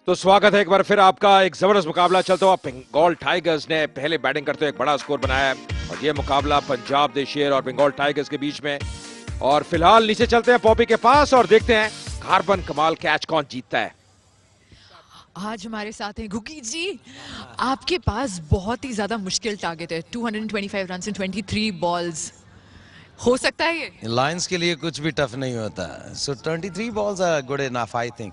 तो स्वागत है एक बार फिर आपका। एक जबरदस्त मुकाबला चलता हुआ बंगाल टाइगर्स ने पहले बैटिंग करते हुए एक बड़ा स्कोर बनाया है और ये मुकाबला पंजाब द शेर और बंगाल टाइगर्स के बीच में। और फिलहाल नीचे चलते हैं पॉपी के पास और देखते हैं कार्बन कमाल कैच कौन जीतता है। आज हमारे साथ हैं गुकी जी। आपके पास बहुत ही ज्यादा मुश्किल टारगेट है, 225 रन इन 23 बॉल्स। हो सकता है ये? लायंस के लिए कुछ भी टफ नहीं होता। सो 23 balls are good enough, I think.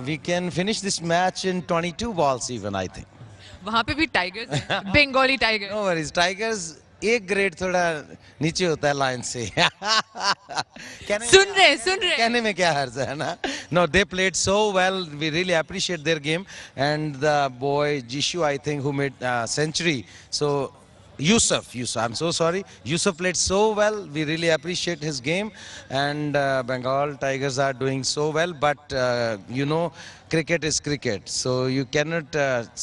We can finish this match in 22 balls even, I think. वहां पे भी टाइगर्स हैं, Bengali tiger. No worries, Tigers एक ग्रेड थोड़ा नीचे होता है लायंस से। सुन रहे कहने में क्या हर्ज है ना। No, they played so well. We really appreciate their game. And the boy Jishu, I think, who made century. So Yusuf, I'm so sorry. Yusuf played so well. We really appreciate his game. And Bengal Tigers are doing so well. But you know, cricket is cricket. So you cannot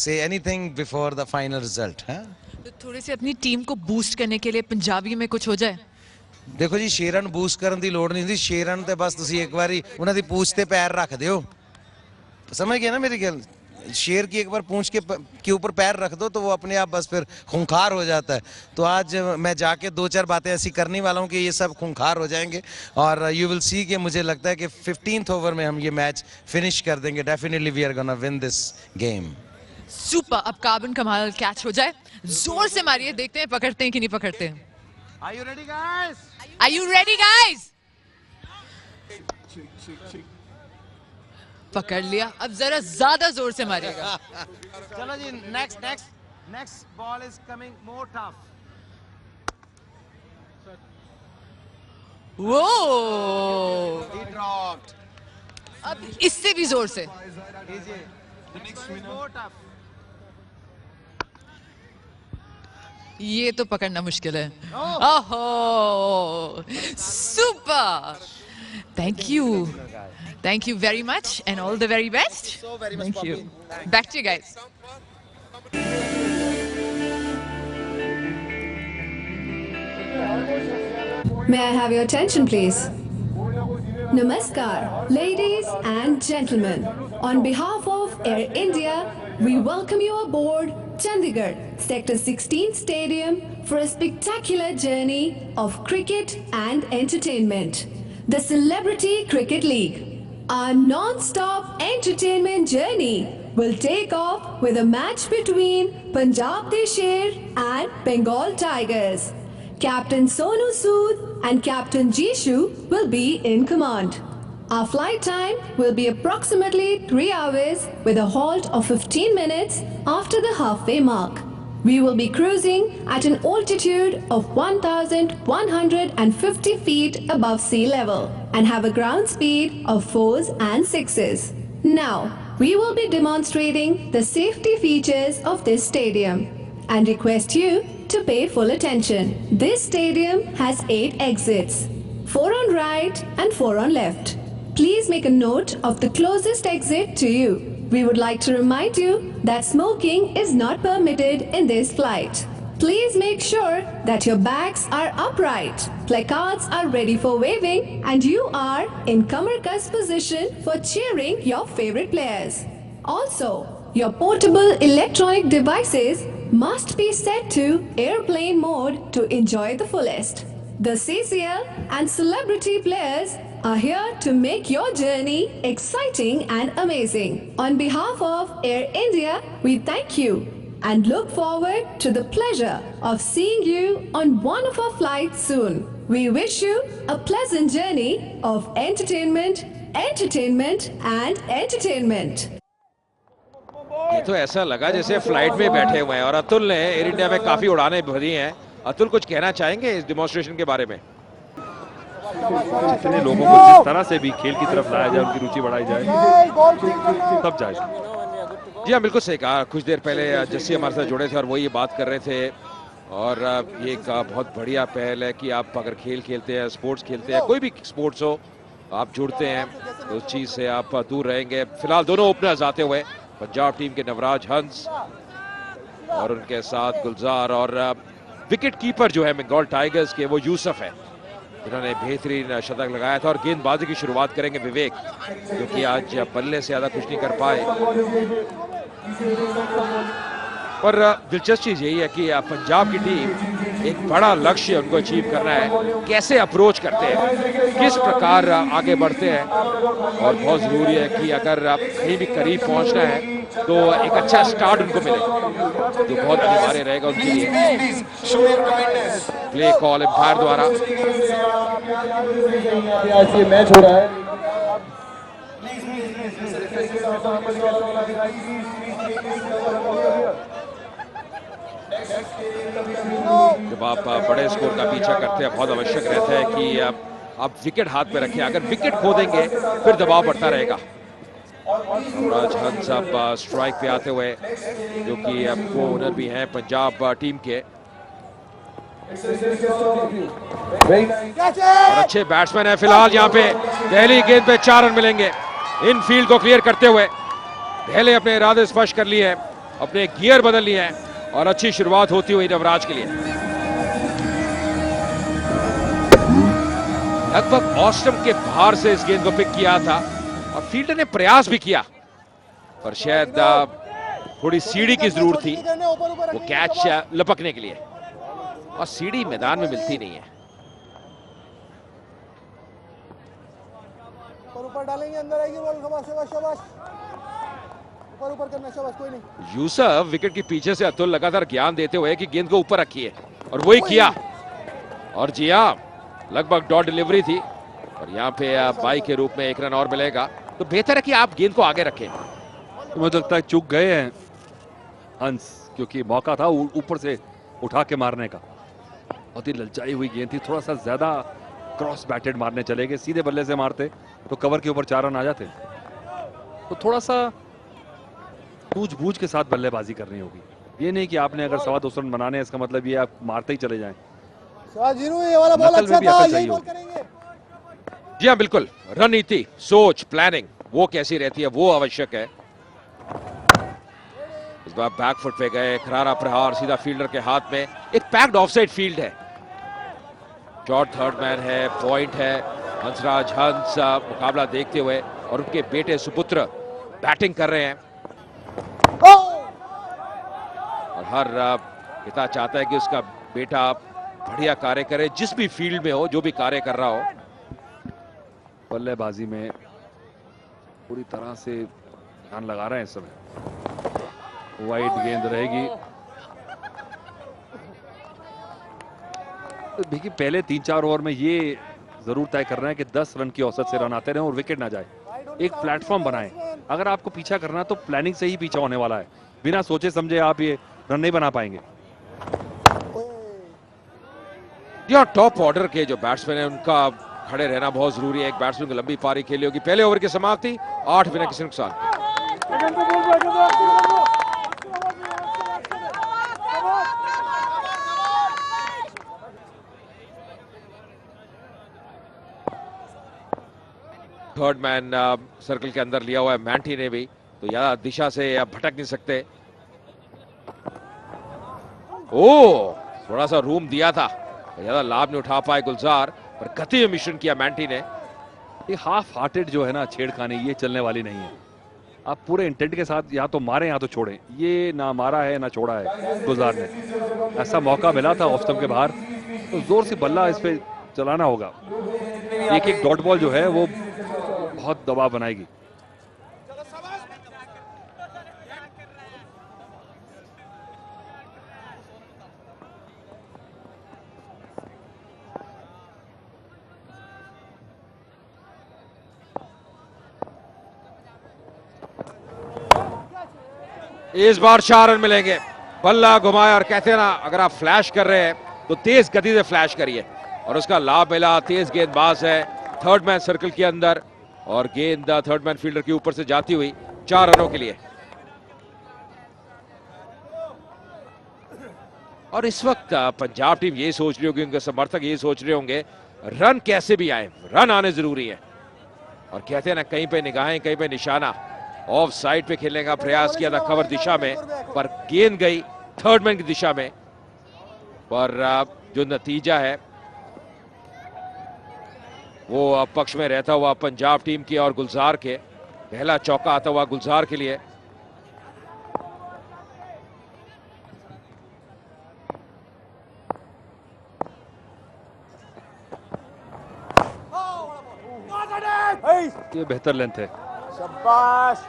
say anything before the final result. Huh? तो थोड़े से अपनी team को boost करने के लिए पंजाबी में कुछ हो जाए। देखो जी, शेरन बूस्ट ਕਰਨ ਦੀ ਲੋੜ ਨਹੀਂ ਹੁੰਦੀ। शेरन ਤੇ ਬਸ ਤੁਸੀਂ ਇੱਕ ਵਾਰੀ ਉਹਨਾਂ ਦੀ ਪੂੰਛ ਤੇ ਪੈਰ ਰੱਖ ਦਿਓ। समझ गए ना मेरी गल? शेर की एक बार पूंछ के ऊपर पैर रख दो तो वो अपने आप बस फिर खूंखार हो जाता है। तो आज मैं जाके दो चार बातें ऐसी करने वाला हूँ कि ये सब खूंखार हो जाएंगे और यू विल सी कि मुझे लगता है कि 15th ओवर में हम ये मैच फिनिश कर देंगे। Definitely we are gonna win this game. Super. अब कार्बन कमाल कैच हो जाए, जोर से मारिए, देखते हैं पकड़ते हैं कि नहीं पकड़ते हैं। Are you ready guys? Are you ready guys? पकड़ लिया, अब जरा ज्यादा जोर से मारिएगा। चलो जी, next ball is coming more tough. वो He dropped. अब इससे भी जोर से। Easy. The next one is more tough. ये तो पकड़ना मुश्किल है। ओहो, super. Thank you very much and all the very best. So very much. Thank you. Thanks. Back to you guys. May I have your attention, please? Namaskar, ladies and gentlemen. On behalf of Air India, we welcome you aboard Chandigarh Sector 16 Stadium for a spectacular journey of cricket and entertainment. The Celebrity Cricket League. Our non-stop entertainment journey will take off with a match between Punjab the Sher and Bengal Tigers. Captain Sonu Sood and Captain Jishu will be in command. Our flight time will be approximately 3 hours with a halt of 15 minutes after the halfway mark. We will be cruising at an altitude of 1,150 feet above sea level and have a ground speed of 4s and 6s. Now, we will be demonstrating the safety features of this stadium and request you to pay full attention. This stadium has 8 exits, 4 on right and 4 on left. Please make a note of the closest exit to you. We would like to remind you that smoking is not permitted in this flight. Please make sure that your bags are upright, placards are ready for waving, and you are in Kamarkas position for cheering your favorite players. Also, your portable electronic devices must be set to airplane mode to enjoy the fullest. The CCL and celebrity players are here to make your journey exciting and amazing. On behalf of Air India, we thank you and look forward to the pleasure of seeing you on one of our flights soon. We wish you a pleasant journey of entertainment and entertainment. ये तो ऐसा लगा जैसे flight में बैठे हुए हैं और अतुल ने एयर इंडिया में काफी उड़ानें भरी हैं। अतुल, कुछ कहना चाहेंगे इस डेमोन्स्ट्रेशन के बारे में? जितने लोगों को जिस तरह से भी खेल की तरफ लाया जाए, उनकी रुचि बढ़ाई जाए, तब जाए। जी हाँ, बिल्कुल सही कहा। कुछ देर पहले जस्सी हमारे साथ जुड़े थे और वो ये बात कर रहे थे और ये एक बहुत बढ़िया पहल है कि आप अगर खेल खेलते हैं, स्पोर्ट्स खेलते हैं, कोई भी स्पोर्ट्स हो, आप जुड़ते हैं तो उस चीज़ से आप दूर रहेंगे। फिलहाल दोनों ओपनर्स आते हुए, पंजाब टीम के नवराज हंस और उनके साथ गुलजार और विकेट कीपर जो है बंगाल टाइगर्स के वो यूसुफ है। जिन्होंने बेहतरीन शतक लगाया था। और गेंदबाजी की शुरुआत करेंगे विवेक, जो कि आज बल्ले से ज्यादा कुछ नहीं कर पाए। पर दिलचस्प चीज यही है कि पंजाब की टीम एक बड़ा लक्ष्य उनको अचीव करना है। कैसे अप्रोच करते हैं, किस प्रकार आगे बढ़ते हैं, और बहुत जरूरी है कि अगर कहीं भी करीब पहुंचना है तो एक अच्छा स्टार्ट उनको मिले, जो बहुत अनिवार्य रहेगा उनके लिए। प्ले कॉल एम्पायर द्वारा। मैच हो रहा है। जब आप बड़े स्कोर का पीछा करते हैं, बहुत आवश्यक रहता है कि आप विकेट हाथ में रखें। अगर विकेट खो देंगे फिर दबाव बढ़ता रहेगा। राज हंस अब स्ट्राइक पे आते हुए, जो कि वो ओनर भी हैं पंजाब टीम के, और अच्छे बैट्समैन है फिलहाल यहाँ पे। पहली गेंद पे 4 रन मिलेंगे। इन फील्ड को क्लियर करते हुए पहले अपने इरादे स्पष्ट कर लिए हैं, अपने गियर बदल लिए हैं, और अच्छी शुरुआत होती हुई नवराज के लिए। लगभग ऑस्टम के बाहर से इस गेंद को पिक किया था, और फील्डर ने प्रयास भी किया, पर शायद थोड़ी सीढ़ी की जरूरत थी वो कैच लपकने के लिए, और सीढ़ी मैदान में मिलती नहीं है। ऊपर डालेंगे, अंदर आएगी बॉल। शाबाश शाबाश, ऊपर करना, शाबाश, कोई नहीं। यूसुफ विकेट के पीछे से अतुल लगातार ज्ञान देते हुए कि गेंद को ऊपर रखिए, और वही किया। और जी हाँ, लगभग डॉट डिलीवरी थी, और यहाँ पे बाई के रूप में 1 रन और मिलेगा। तो बेहतर है कि आप गेंद को आगे रखें। तो मुझे लगता है चूक गए हैं हंस, क्योंकि मौका था ऊपर से उठा के मारने का। बहुत ही ललचाई हुई गेंद थी, थोड़ा सा ज्यादा क्रॉस बैटेड मारने चले गए। सीधे बल्ले से मारते तो कवर के ऊपर 4 रन आ जाते। तो थोड़ा सा सूझबूझ के साथ बल्लेबाजी करनी होगी। ये नहीं कि आपने अगर 2.25 रन बनाने हैं, इसका मतलब ये आप मारते ही चले जाएं। ये वाला बॉल अच्छा था, यही बॉल करेंगे। जी हाँ, बिल्कुल। रणनीति, सोच, प्लानिंग वो कैसी रहती है, वो आवश्यक है। इस बार बैकफुट पे गए, करारा प्रहार सीधा फील्डर के हाथ में। एक पैक्ड ऑफसाइड फील्ड है, शॉर्ट थर्ड मैन है, पॉइंट है। हंसराज हंस मुकाबला देखते हुए, और उनके बेटे सुपुत्र बैटिंग कर रहे हैं, और हर पिता चाहता है कि उसका बेटा बढ़िया कार्य करे, जिस भी फील्ड में हो, जो भी कार्य कर रहा हो। बल्लेबाजी में पूरी तरह से ध्यान लगा रहे हैं इस समय। वाइड गेंद रहेगी। तो देखिए, पहले 3-4 ओवर में ये जरूर तय करना है कि 10 रन की औसत से रन आते रहें और विकेट ना जाए। एक प्लेटफॉर्म बनाएं। अगर आपको पीछा करना है तो प्लानिंग से ही पीछा होने वाला है। बिना सोचे समझे आप ये रन नहीं बना पाएंगे। टॉप ऑर्डर के जो बैट्समैन है, उनका खड़े रहना बहुत जरूरी है। एक बैट्समैन को लंबी पारी खेली होगी। पहले ओवर की समाप्ति, 8 बिना किसी नुकसान। थर्ड मैन सर्कल के अंदर लिया हुआ है मैंटी ने भी, तो यह दिशा से आप भटक नहीं सकते। ओ, थोड़ा सा रूम दिया था, ज्यादा लाभ नहीं उठा पाए गुलजार, पर गति में मिश्रण किया मैंटी ने। ये हाफ हार्टेड जो है ना छेड़खानी, ये चलने वाली नहीं है। आप पूरे इंटेंट के साथ या तो मारें या तो छोड़ें। ये ना मारा है ना छोड़ा है गुलजार ने। ऐसा मौका मिला था ऑफ स्टंप के बाहर, तो जोर से बल्ला इस पे चलाना होगा। एक डॉट बॉल जो है वो बहुत दबाव बनाएगी। इस बार 4 रन मिलेंगे। बल्ला घुमाया, और कहते हैं ना, अगर आप फ्लैश कर रहे हैं तो तेज गति से फ्लैश करिए, और उसका लाभ मिला। तेज गेंदबाज है, थर्ड मैन सर्कल के अंदर, और गेंद थर्ड मैन फील्डर के ऊपर से जाती हुई 4 रनों के लिए। और इस वक्त पंजाब टीम ये सोच रही होगी, उनके समर्थक ये सोच रहे होंगे, रन कैसे भी आए, रन आने जरूरी है। और कहते हैं ना, कहीं पे निगाहें कहीं पे निशाना। ऑफ साइड पे खेलने का प्रयास किया था कवर दिशा में, पर गेंद गई थर्ड मैन की दिशा में। पर जो नतीजा है वो पक्ष में रहता हुआ पंजाब टीम की और गुलजार के। पहला चौका आता हुआ गुलजार के लिए। ये बेहतर लेंथ है। शाबाश।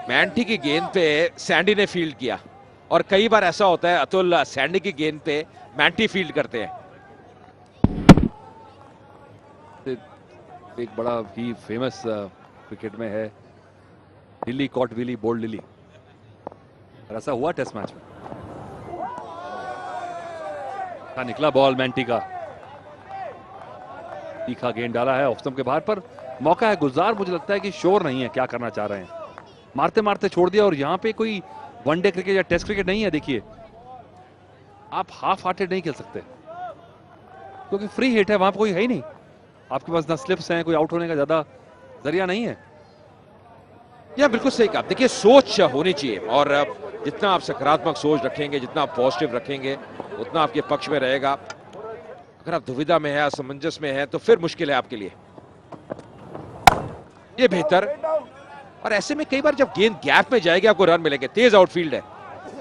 मैंटी की गेंद पे सैंडी ने फील्ड किया और कई बार ऐसा होता है अतुल, सैंडी की गेंद पे मैंटी फील्ड करते हैं। एक बड़ा ही फेमस क्रिकेट में है, Lillee caught Willey bowled Lillee, और ऐसा हुआ टेस्ट मैच में। निकला बॉल मैंटी का, तीखा गेंद डाला है ऑफ स्टंप के बाहर, पर मौका है गुलजार। मुझे लगता है कि श्योर नहीं है क्या करना चाह रहे हैं, मारते मारते छोड़ दिया। और यहाँ पे कोई वनडे क्रिकेट या टेस्ट क्रिकेट नहीं है। देखिए आप हाफ हार्टेड नहीं खेल सकते क्योंकि फ्री हिट है, वहां पे कोई है ही नहीं आपके पास, ना स्लिप्स हैं, कोई आउट होने का ज्यादा जरिया नहीं है। या बिल्कुल सही कहा। देखिए सोच होनी चाहिए और जितना आप सकारात्मक सोच रखेंगे, जितना आप पॉजिटिव रखेंगे, उतना आपके पक्ष में रहेगा। अगर आप दुविधा में है, असमंजस में है, तो फिर मुश्किल है आपके लिए। ये बेहतर, और ऐसे में कई बार जब गेंद गैप में जाएगी आपको रन मिलेंगे। तेज आउटफील्ड है,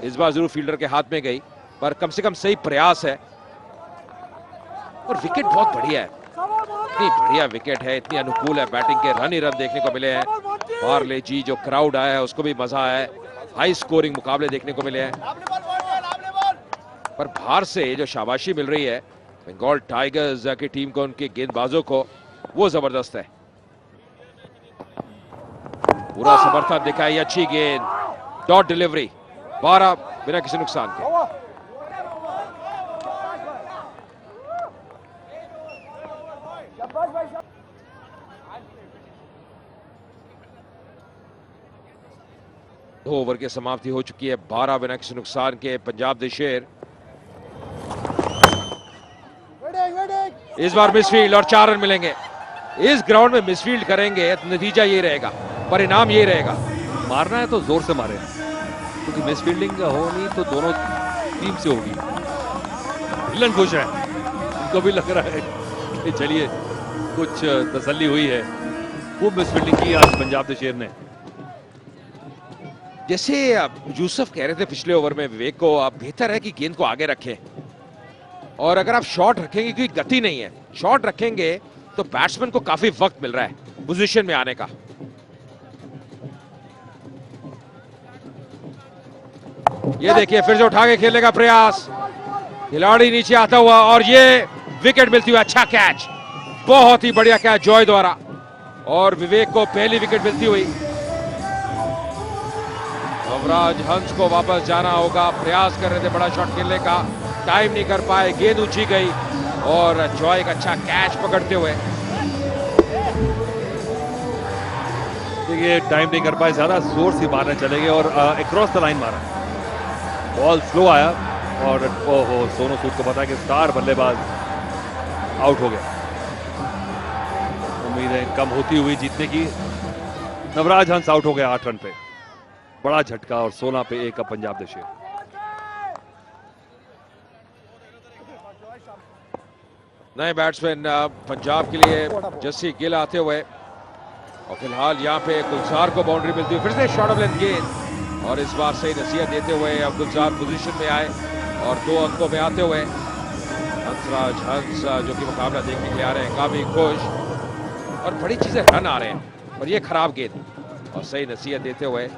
इस बार जरूर फील्डर के हाथ में गई, पर कम से कम सही प्रयास है। और विकेट बहुत बढ़िया है, इतनी बढ़िया विकेट है, इतनी अनुकूल है बैटिंग के। रन ही रन देखने को मिले हैं। पार्ले जी जो क्राउड आया है उसको भी मजा आया है। हाई स्कोरिंग मुकाबले देखने को मिले हैं, पर बाहर से जो शाबाशी मिल रही है बंगाल टाइगर्स की टीम को, उनके गेंदबाजों को, वो जबरदस्त है। पूरा समर्थन दिखाई, अच्छी गेंद, डॉट डिलीवरी, 12 बिना किसी नुकसान के। दो ओवर की समाप्ति हो चुकी है, 12 बिना किसी नुकसान के। पंजाब दे शेर इस बार मिसफील्ड और 4 रन मिलेंगे। इस ग्राउंड में मिसफील्ड करेंगे तो नतीजा ये रहेगा, परिणाम ये रहेगा। मारना है तो जोर से मारे, क्योंकि मिस फील्डिंग हो नहीं तो दोनों टीम से होगी। विलन खुश है, उनको भी लग रहा है कि चलिए कुछ तसल्ली हुई है। खूब मिस फील्डिंग की आज पंजाब दे शेर ने। जैसे यूसुफ कह रहे थे पिछले ओवर में विवेक को, आप बेहतर है कि गेंद को आगे रखें, और अगर आप शॉट रखेंगे, क्योंकि गति नहीं है, शॉट रखेंगे तो बैट्समैन को काफी वक्त मिल रहा है पोजीशन में आने का। ये देखिए फिर से उठा के खेलने का प्रयास, खिलाड़ी नीचे आता हुआ, और ये विकेट मिलती हुई। अच्छा कैच, बहुत ही बढ़िया कैच जॉय द्वारा, और विवेक को पहली विकेट मिलती हुई। नवराज हंस को वापस जाना होगा, प्रयास कर रहे थे बड़ा शॉट खेलने का, टाइम नहीं कर पाए, गेंद ऊंची गई, और जॉय एक अच्छा कैच पकड़ते हुए। देखिए टाइम नहीं कर पाए, ज्यादा जोर से मारने चले गए और अक्रॉस द लाइन मारा। बॉल स्लो आया और ओहो, सोनू सूद को पता है कि स्टार बल्लेबाज आउट हो गया। उम्मीदें कम होती हुई जीतने की। नवराज हंस आउट हो गया 8 रन पे। बड़ा झटका, और 16 पे 1 का पंजाब दे शेर। नए बैट्समैन पंजाब के लिए जस्सी गिल आते हुए, और फिलहाल यहाँ पे गुलजार को बाउंड्री मिलती हुई। फिर से शॉट ऑफ लेंथ गेंद, और इस बार सही नसीहत देते हुए अब गुलजार पोजीशन में आए और 2 अंकों में आते हुए हंसराज हंस जो कि मुकाबला देखने के लिए आ रहे हैं काफी खुश, और बड़ी चीजें रन आ रहे हैं, और ये खराब गेंद, और सही नसीहत देते हुए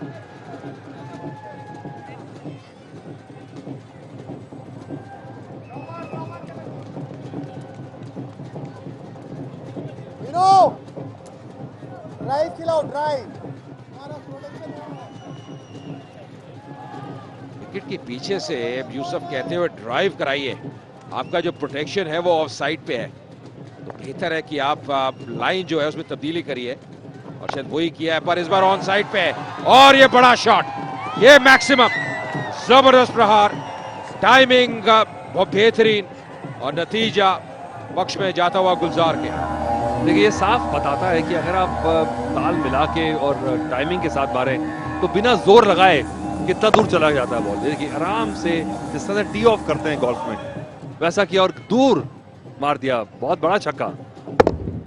ड्राइव खिलाओ, ड्राइव। विकेट के पीछे से यूसुफ कहते हुए ड्राइव कराइए, आपका जो प्रोटेक्शन है वो ऑफ साइड पे है, तो बेहतर है कि आप लाइन जो है उसमें तब्दीली करिए, और शायद वही किया है, पर इस बार ऑन साइड पे है। और ये बड़ा शॉट, ये मैक्सिमम, जबरदस्त प्रहार, टाइमिंग बहुत बेहतरीन, और नतीजा पक्ष में जाता हुआ गुलजार के। देखिए ये साफ बताता है कि अगर आप ताल मिला के और टाइमिंग के साथ मारें तो बिना जोर लगाए कितना दूर चला जाता है बॉल। देखिए आराम से, जिस तरह टी ऑफ करते हैं गोल्फ में, वैसा किया और दूर मार दिया, बहुत बड़ा छक्का।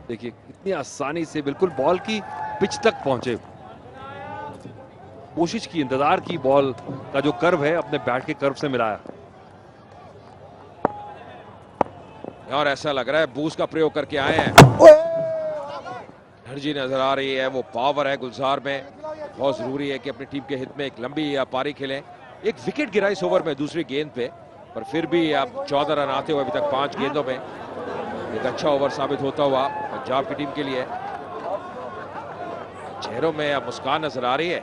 देखिए कितनी आसानी से बिल्कुल बॉल की पिच तक पहुंचे, कोशिश की, इंतजार की, बॉल का जो कर्व है अपने बैट के कर्व से मिलाया। और ऐसा लग रहा है बूस्ट का प्रयोग करके आए हैं, एनर्जी नजर आ रही है, वो पावर है गुलजार में। बहुत जरूरी है कि अपनी टीम के हित में एक लंबी पारी खेलें। एक विकेट गिरा इस ओवर में दूसरी गेंद पे, पर फिर भी अब 14 रन आते हुए अभी तक 5 गेंदों में एक अच्छा ओवर साबित होता हुआ पंजाब की टीम के लिए। चेहरों में अब मुस्कान नजर आ रही है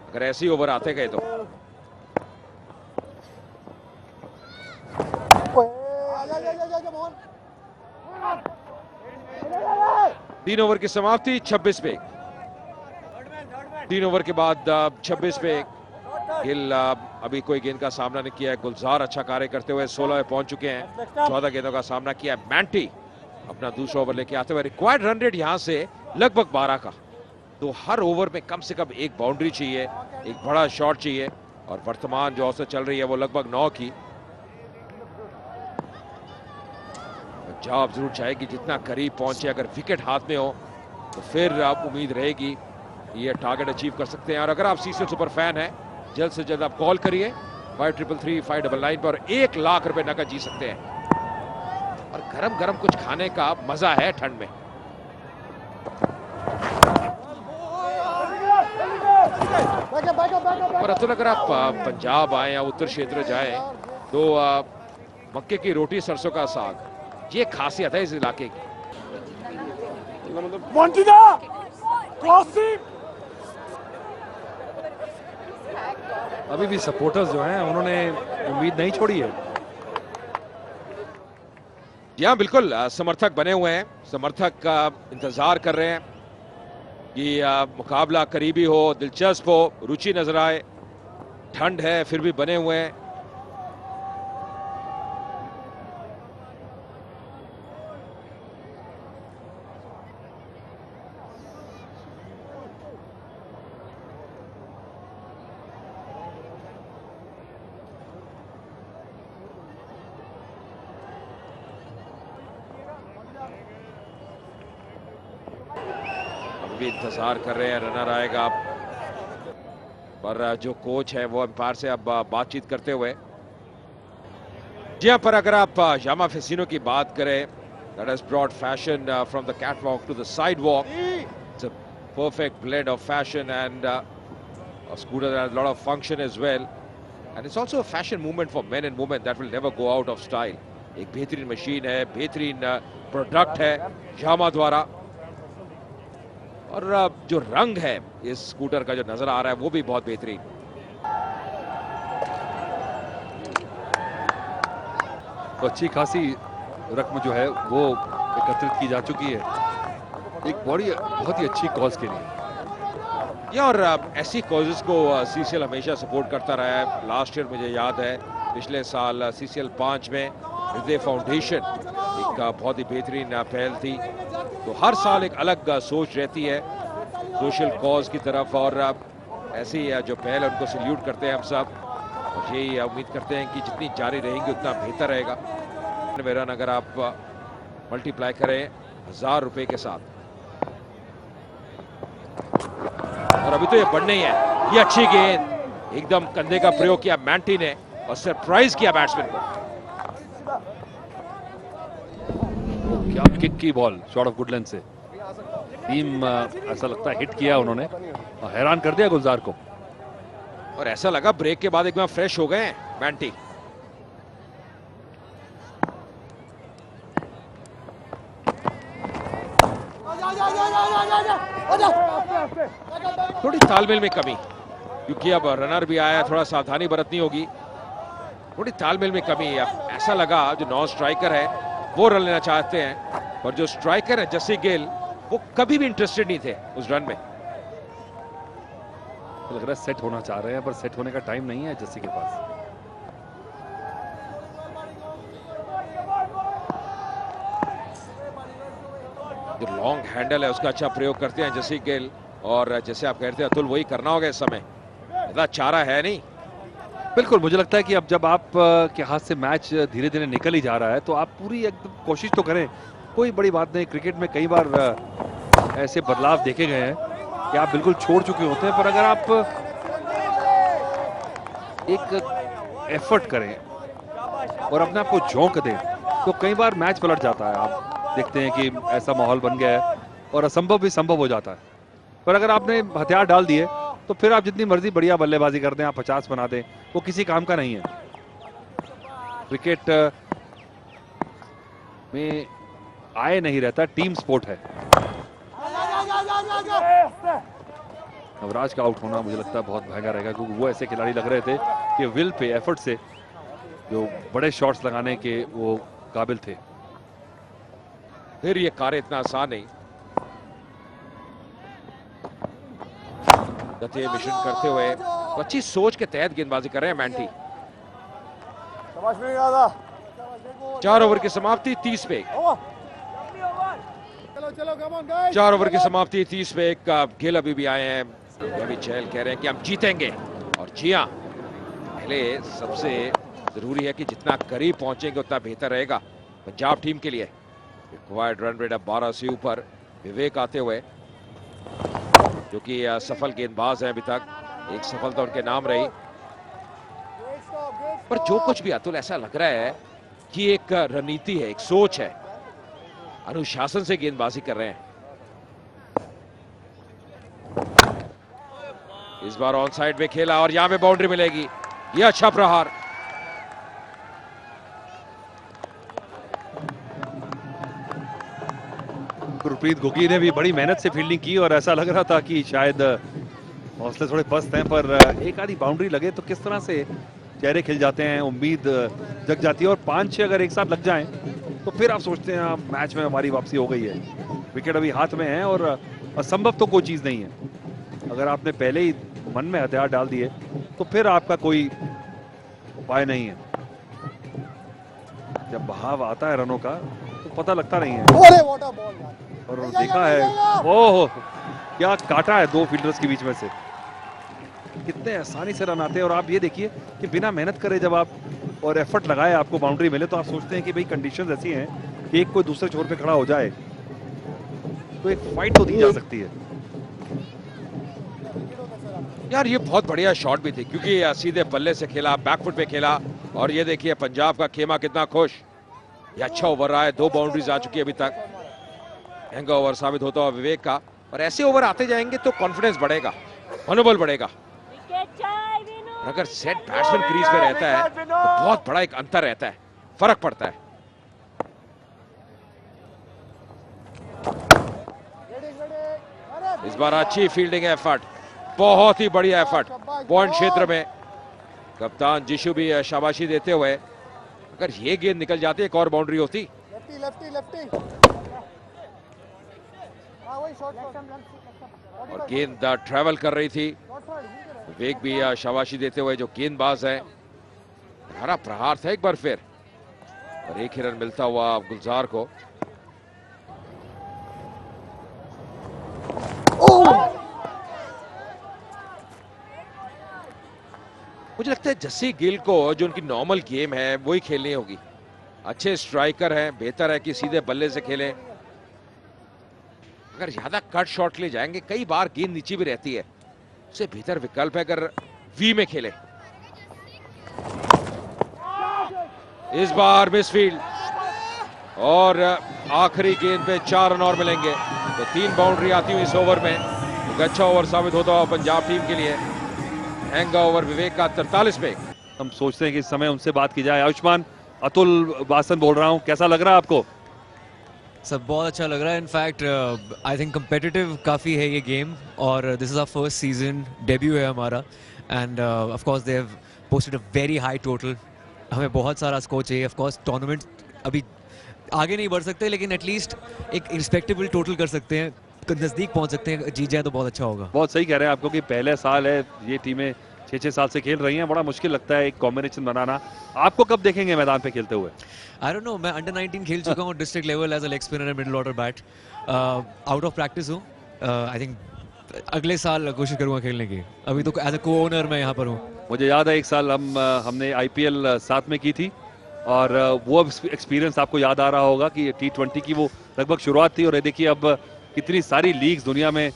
अगर ऐसे ओवर आते गए तो। तीन ओवर की समाप्ति 26 पे। 3 ओवर के बाद 26 पे गिल अभी कोई गेंद का सामना नहीं किया है। गुलजार अच्छा कार्य करते हुए 16 में पहुंच चुके हैं, 14 गेंदों का सामना किया है। मैंटी अपना दूसरा ओवर लेके आते हुए, रिक्वायर्ड रन रेट यहां से लगभग 12 का, तो हर ओवर में कम से कम एक बाउंड्री चाहिए, एक बड़ा शॉट चाहिए, और वर्तमान जो औसत चल रही है वो लगभग 9 की। पंजाब जरूर चाहेगी जितना करीब पहुंचे, अगर विकेट हाथ में हो तो फिर आप उम्मीद रहेगी ये टारगेट अचीव कर सकते हैं। और अगर आप सीसीएल सुपर फैन हैं, जल्द से जल्द आप कॉल करिए 5333-599 पर 1 लाख रुपए नकद जीत सकते हैं। और गरम गरम कुछ खाने का मजा है ठंड में। पर अतुल अगर आप पंजाब आए या उत्तर क्षेत्र जाए तो मक्के की रोटी सरसों का साग, ये खासियत है इस इलाके की। अभी भी सपोर्टर्स जो हैं उन्होंने उम्मीद नहीं छोड़ी है। जी हाँ, बिल्कुल समर्थक बने हुए हैं, समर्थक इंतजार कर रहे हैं कि मुकाबला करीबी हो, दिलचस्प हो, रुचि नजर आए। ठंड है फिर भी बने हुए हैं। भी इंतजार कर रहे हैं, रनर आएगा, पर जो कोच है वो अंपायर से अब बातचीत करते हुए। जी हाँ, पर अगर आप यामा फेसिनो की बात करें, that has brought fashion from the catwalk to the sidewalk. It's a perfect blend of fashion and a scooter that has a lot of function as well, and it's also a fashion movement for men and women that will never go out of style. एक बेहतरीन machine है, बेहतरीन product है यामा द्वारा, और जो रंग है इस स्कूटर का जो नजर आ रहा है वो भी बहुत बेहतरीन। तो अच्छी खासी रकम जो है वो एकत्रित की जा चुकी है, एक बहुत ही अच्छी कॉज के लिए। और ऐसी कॉजेस को सीसीएल हमेशा सपोर्ट करता रहा है। लास्ट ईयर मुझे याद है, पिछले साल सीसीएल 5 में हृदय फाउंडेशन एक बहुत ही बेहतरीन पहल थी। तो हर साल एक अलग सोच रहती है सोशल कॉज की तरफ, और ऐसी जो पहल है उनको सल्यूट करते हैं हम सब, और यही उम्मीद करते हैं कि जितनी जारी रहेंगी उतना बेहतर रहेगा। रन अगर आप मल्टीप्लाई करें 1000 रुपए के साथ, और अभी तो ये बढ़ने ही है। ये अच्छी गेंद, एकदम कंधे का प्रयोग किया मैंटी ने और सरप्राइज किया बैट्समैन को। क्या किक की बॉल, शॉट ऑफ गुडलैंड से। टीम ऐसा लगता है हिट किया उन्होंने और हैरान कर दिया गुलजार को, और ऐसा लगा ब्रेक के बाद एकदम फ्रेश हो गए हैं मैंटी। थोड़ी तालमेल में कमी, क्योंकि अब रनर भी आया, थोड़ा सावधानी बरतनी होगी। थोड़ी तालमेल में कमी। अब ऐसा लगा जो नॉन स्ट्राइकर है वो रन लेना चाहते हैं, और जो स्ट्राइकर है जस्सी गिल वो कभी भी इंटरेस्टेड नहीं थे उस रन में। लग रहा है सेट होना चाह रहे हैं, पर सेट होने का टाइम नहीं है जस्सी के पास। जो लॉन्ग हैंडल है उसका अच्छा प्रयोग करते हैं जस्सी गिल, और जैसे आप कहते हैं अतुल वही करना होगा इस समय, ज्यादा चारा है नहीं। बिल्कुल, मुझे लगता है कि अब जब आप के हाथ से मैच धीरे धीरे निकल ही जा रहा है तो आप पूरी एकदम कोशिश तो करें। कोई बड़ी बात नहीं, क्रिकेट में कई बार ऐसे बदलाव देखे गए हैं कि आप बिल्कुल छोड़ चुके होते हैं, पर अगर आप एक एफर्ट करें और अपने आप को झोंक दें तो कई बार मैच पलट जाता है। आप देखते हैं कि ऐसा माहौल बन गया है और असंभव भी संभव हो जाता है। पर अगर आपने हथियार डाल दिए तो फिर आप जितनी मर्जी बढ़िया बल्लेबाजी कर दें, आप 50 बना दें, वो किसी काम का नहीं है। क्रिकेट में आए नहीं रहता, टीम स्पोर्ट है। नवराज का आउट होना मुझे लगता है बहुत महंगा रहेगा, क्योंकि वो ऐसे खिलाड़ी लग रहे थे कि विल पे, एफर्ट से जो बड़े शॉट्स लगाने के वो काबिल थे। फिर ये कार्य इतना आसान नहीं। गति मिशन करते हुए तो अच्छी सोच के तहत गेंदबाजी कर रहे हैं मैंटी। 4 ओवर की समाप्ति 30 पे। चलो चलो कम ऑन गाइस। 4 ओवर की समाप्ति 30 पे। एक गिल अभी भी आए हैं। रवि चहल कह रहे हैं कि हम जीतेंगे, और जी हां, पहले सबसे जरूरी है कि जितना करीब पहुंचेंगे उतना बेहतर रहेगा पंजाब टीम के लिए। रिक्वायर्ड रन रेट अब 12 से ऊपर। विवेक आते हुए जो कि सफल गेंदबाज है, अभी तक एक सफलता उनके नाम रही। पर जो कुछ भी अतुल, ऐसा लग रहा है कि एक रणनीति है, एक सोच है, अनुशासन से गेंदबाजी कर रहे हैं। इस बार ऑन साइड में खेला और यहां पे बाउंड्री मिलेगी। यह अच्छा प्रहार। गुरप्रीत घुगी ने भी बड़ी मेहनत से फील्डिंग की और ऐसा लग रहा था कि शायद हौसले थोड़े पस्त हैं, पर एक आधी बाउंड्री लगे तो किस तरह से चेहरे खिल जाते हैं, उम्मीद जग जाती है। और 5-6 अगर एक साथ लग जाएं तो फिर आप सोचते हैं मैच में हमारी वापसी हो गई है। विकेट अभी हाथ में है और असंभव तो कोई चीज नहीं है। अगर आपने पहले ही मन में हथियार डाल दिए तो फिर आपका कोई उपाय नहीं है। जब बहाव आता है रनों का तो पता लगता नहीं है। अरे व्हाट अ बॉल यार। और देखा है, ओह क्या काटा है 2 फील्डर्स के बीच में से। कितने आसानी से रन आते हैं। और आप ये देखिए कि बिना मेहनत करे जब आप और एफर्ट लगाए आपको बाउंड्री मिले तो आप सोचते हैं कि भाई कंडीशंस ऐसी हैं कि एक कोई दूसरे छोर पे खड़ा हो जाए तो एक फाइट तो दी जा सकती है। यार ये बहुत बढ़िया शॉट भी थी, क्योंकि सीधे बल्ले से खेला, बैकफुट पे खेला। और ये देखिए पंजाब का खेमा कितना खुश। ये अच्छा ओवर रहा है, 2 बाउंड्रीज आ चुकी है अभी तक। महंगा ओवर साबित होता हुआ विवेक का। और ऐसे ओवर आते जाएंगे तो कॉन्फिडेंस बढ़ेगा, मनोबल बढ़ेगा। अगर सेट बैट्समैन क्रीज पे रहता है तो बहुत बड़ा एक अंतर रहता है, फर्क पड़ता है। इस बार अच्छी फील्डिंग एफर्ट, बहुत ही बढ़िया एफर्ट पॉइंट क्षेत्र में। कप्तान जिशु भी शाबाशी देते हुए। अगर ये गेंद निकल जाती, एक और बाउंड्री होती। Lefty lefty lefty. हां वही शॉट। और गेंद ट्रैवल कर रही थी। विवेक भी शाबाशी देते हुए, जो गेंदबाज है। हरा प्रहार था एक बार फिर, और एक ही रन मिलता हुआ गुलजार को। मुझे लगता है जस्सी गिल को जो उनकी नॉर्मल गेम है वही खेलनी होगी। अच्छे स्ट्राइकर हैं, बेहतर है कि सीधे बल्ले से खेलें। अगर ज्यादा कट शॉट ले जाएंगे, कई बार गेंद नीचे भी रहती है, उससे बेहतर विकल्प है अगर वी में खेले। इस बार मिसफील्ड, और आखिरी गेंद पे 4 रन और मिलेंगे तो 3 बाउंड्री आती हुई इस ओवर में। एक अच्छा ओवर साबित होता हुआ पंजाब टीम के लिए। महंगा ओवर विवेक का 43 पे। हम सोचते हैं कि इस समय उनसे बात की जाए। आयुष्मान, अतुल बासन बोल रहा हूं, कैसा लग रहा है आपको? सब बहुत अच्छा लग रहा है। इनफैक्ट आई थिंक कम्पिटिटिव काफ़ी है ये गेम, और this is our first season, debut है हमारा। And of course they have posted a very high total. हमें बहुत सारा स्कोर चाहिए। ऑफ कोर्स टूर्नामेंट अभी आगे नहीं बढ़ सकते, लेकिन एटलीस्ट एक रिस्पेक्टेबल टोटल कर सकते हैं, नज़दीक पहुंच सकते हैं। जीत जाए तो बहुत अच्छा होगा। बहुत सही कह रहे हैं आपको कि पहले साल है, ये टीमें 6-6 साल से खेल रही हैं। बड़ा मुश्किल लगता है एक कॉम्बिनेशन बनाना। आपको कब देखेंगे मैदान पे खेलते हुए? आई डोंट नो, मैं अंडर 19 खेल चुका हूँ district level as a leg spinner and middle order bat. Out of practice हूँ। आई थिंक अगले साल कोशिश करूँगा खेलने की। अभी तो एज अ को ओनर मैं यहाँ पर हूँ। मुझे याद है एक साल हमने IPL साथ में की थी और वो एक्सपीरियंस आपको याद आ रहा होगा कि T20 की वो लगभग शुरुआत थी और ये देखिए अब कितनी सारी लीग्स दुनिया में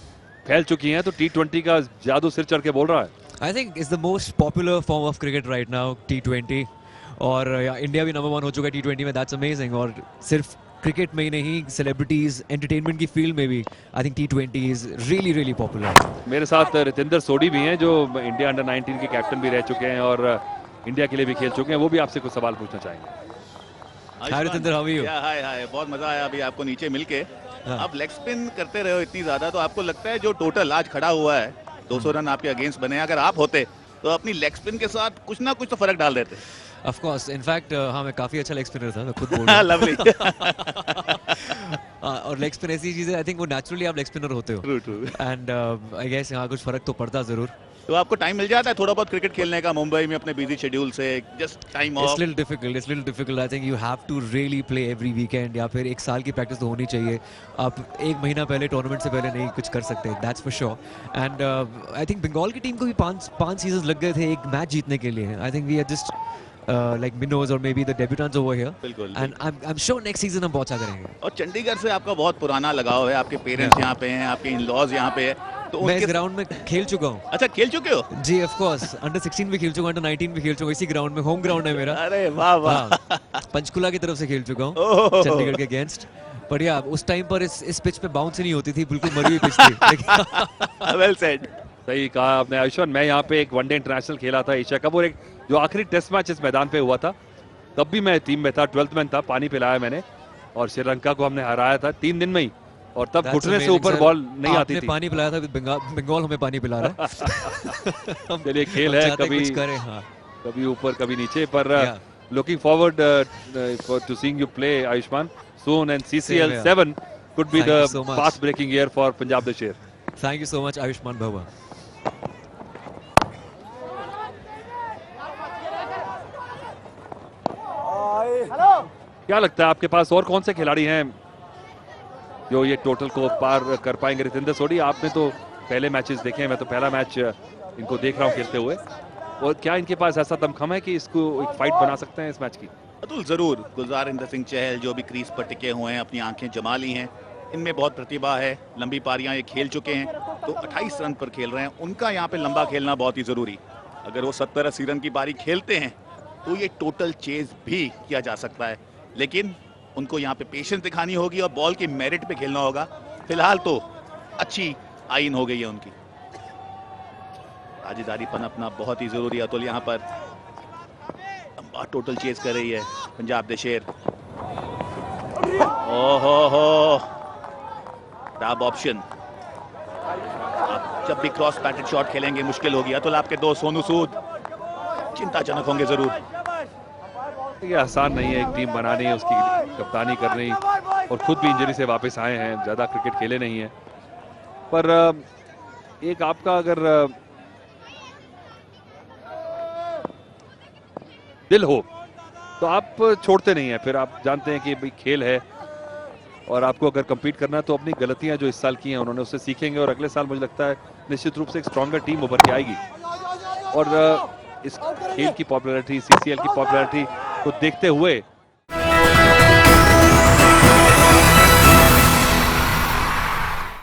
फैल चुकी हैं तो T20 का जादू सिर चढ़ के बोल रहा है. I think it's the most popular form of cricket right now, T20. और इंडिया भी नंबर 1 हो चुका है T20 में. That's amazing. और सिर्फ क्रिकेट में ही नहीं, सेलिब्रिटीज एंटरटेनमेंट की फील्ड में भी I think T20 is really really popular. मेरे साथ रितेंद्र सोडी भी हैं जो इंडिया अंडर 19 के कैप्टन भी रह चुके हैं और इंडिया के लिए भी खेल चुके हैं. वो भी आपसे कुछ सवाल पूछना चाहेंगे. हाय रितेंद्र, हाउ आर यू? हाय हाय, बहुत मजा आया अभी आपको नीचे मिलके. आप लेग स्पिन करते रहे हो इतनी ज्यादा, तो आपको लगता है जो टोटल आज खड़ा हुआ है 200 रन आपके अगेंस्ट बने, अगर आप होते तो अपनी लेग स्पिन के साथ कुछ ना कुछ तो फर्क डाल देते? ऑफ कोर्स, इनफैक्ट हाँ, मैं काफी अच्छा लेग स्पिनर था, मैं खुद बोल रहा हूं. लवली. और लेग स्पिन ऐसी चीज है, आई थिंक वो नेचुरली आप लेग स्पिनर होते हो. True true. And I guess यहाँ कुछ फर्क तो पड़ता जरूर. तो आपको टाइम मिल जाता है थोड़ा बहुत क्रिकेट खेलने का मुंबई में अपने बिजी शेड्यूल से? Just time of. It's little difficult. I think you have to really play every weekend. या फिर एक साल की प्रैक्टिस तो होनी चाहिए. आप एक महीना पहले टूर्नामेंट से पहले नहीं कुछ कर सकते. That's for sure. And I think Bengal की टीम को भी पांच सीजन लग गए थे एक मैच जीतने के लिए. I think we are just like minnows or maybe the debutants over here. बिल्कुल. And I'm sure next season हम बहुत अच्छा करेंगे. और चंडीगढ़ से आपका बहुत पुराना लगाव है, आपके पेरेंट्स यहाँ पे हैं, आपके इन-लॉज यहाँ पे है, तो मैं इस ग्राउंड में खेल चुका हूँ. अच्छा, खेल चुके हो? जी ऑफ कोर्स, अंडर 16 भी खेल चुका हूँ, अंडर 19 भी खेल चुका हूँ. इसी ग्राउंड में, होम ग्राउंड है मेरा. अरे वाह वाह. पंचकुला की तरफ से खेल चुका हूँ ओह. चंडीगढ़ के अगेंस्ट. पर या उस टाइम पर इस पिच पे बाउंस ही नहीं होती थी, बिल्कुल मरी हुई पिच थी. Well said. सही कहा आपने आयुष्मान. मैं यहाँ पे एक वनडे इंटरनेशनल खेला था एशिया कप और एक जो आखिरी टेस्ट मैच इस मैदान पे हुआ था तब भी मैं टीम में था, 12th मैन था. पानी पिलाया मैंने और श्रीलंका को हमने हराया था 3 दिन में ही, और तब घुटने से ऊपर बॉल नहीं आती थी. पानी पिलाया था, बंगाल हमें पानी पिला रहा है. चलिए खेल है, कभी कभी ऊपर कभी नीचे, पर looking forward to seeing you play Ayushman soon. And CCL 7 could be the path breaking year for Punjab the Sher. Thank you so much Ayushman Bhava. क्या लगता है आपके पास और कौन से खिलाड़ी हैं जो ये टोटल को पार कर पाएंगे? रितेंद्र सोडी, आपने तो पहले मैचेस देखे हैं, मैं तो पहला मैच इनको देख रहा हूँ खेलते हुए, और क्या इनके पास ऐसा दमखम है कि इसको एक फाइट बना सकते हैं इस मैच की? अतुल, जरूर. गुलजार सिंह चहल जो भी क्रीज पर टिके हुए हैं, अपनी आंखें जमा ली हैं, इनमें बहुत प्रतिभा है. लंबी पारियां ये खेल चुके हैं, तो 28 रन पर खेल रहे हैं. उनका यहाँ पे लंबा खेलना बहुत ही जरूरी. अगर वो 70-80 रन की पारी खेलते हैं तो ये टोटल चेज भी किया जा सकता है, लेकिन उनको यहाँ पे पेशेंस दिखानी होगी और बॉल की मेरिट पे खेलना होगा. फिलहाल तो अच्छी आइन हो गई है उनकी. साझेदारीपन अपना बहुत ही जरूरी है. अतुल यहाँ पर लंबा टोटल चेज कर रही है पंजाब द शेर. ओहो, टॉप ऑप्शन. आप जब भी क्रॉस पैटेड शॉट खेलेंगे मुश्किल होगी. अतुल, आपके दो सोनू सूद चिंताजनक होंगे जरूर. ये आसान नहीं है एक टीम बनानी, उसकी कप्तानी करनी, और खुद भी इंजरी से वापस आए हैं, ज़्यादा क्रिकेट खेले नहीं हैं. पर एक आपका अगर दिल हो तो आप छोड़ते नहीं हैं. फिर आप जानते हैं कि भाई खेल है और आपको अगर compete करना है तो अपनी गलतियां जो इस साल की हैं उन्होंने उससे सीखेंगे, और अगले साल मुझे लगता है निश्चित रूप से एक स्ट्रॉन्गर टीम उभर के आएगी. और इस खेल की पॉपुलैरिटी, CCL की पॉपुलैरिटी को देखते हुए